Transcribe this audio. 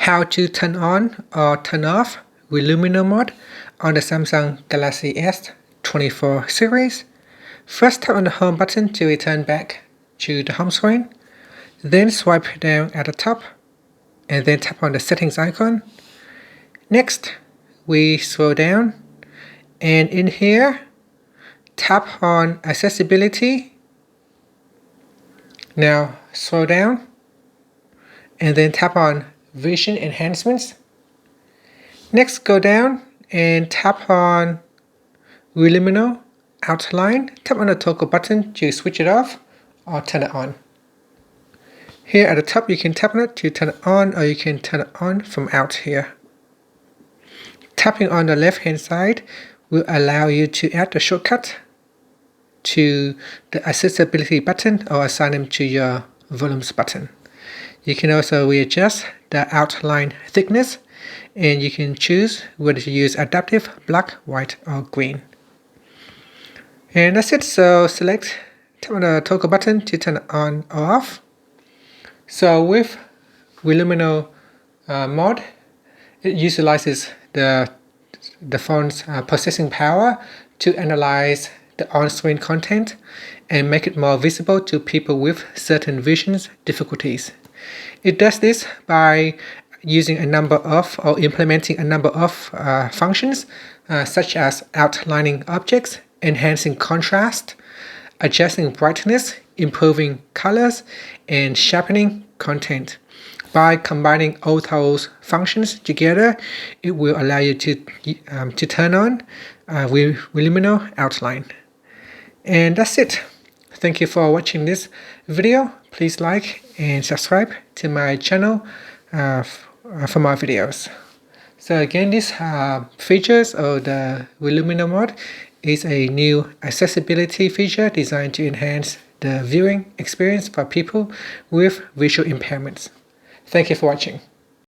how to turn on or turn off Relumino Mode on the Samsung Galaxy S24 series. First, tap on the home button to return back to the home screen. Then swipe down at the top and then tap on the settings icon. Next, we scroll down and in here, tap on accessibility. Now scroll down and then tap on vision enhancements. Next, go down and tap on Relumino outline. Tap on the toggle button to switch it off or turn it on. Here at the top, you can tap on it to turn it on, or you can turn it on from out here. Tapping on the left hand side will allow you to add the shortcut to the accessibility button or assign them to your volumes button. You can also readjust the outline thickness, and you can choose whether to use adaptive, black, white, or green. And that's it. So tap on the toggle button to turn it on or off. So with Relumino Mode, it utilizes the phone's processing power to analyze the on-screen content and make it more visible to people with certain vision difficulties. It does this by using a number of or implementing a number of functions such as outlining objects, enhancing contrast, adjusting brightness, improving colors, and sharpening content. By combining all those functions together, it will allow you to turn on Relumino outline. And that's it. Thank you for watching this video. Please like and subscribe to my channel for more videos. So again, these features of the Relumino Mode is a new accessibility feature designed to enhance the viewing experience for people with visual impairments. Thank you for watching.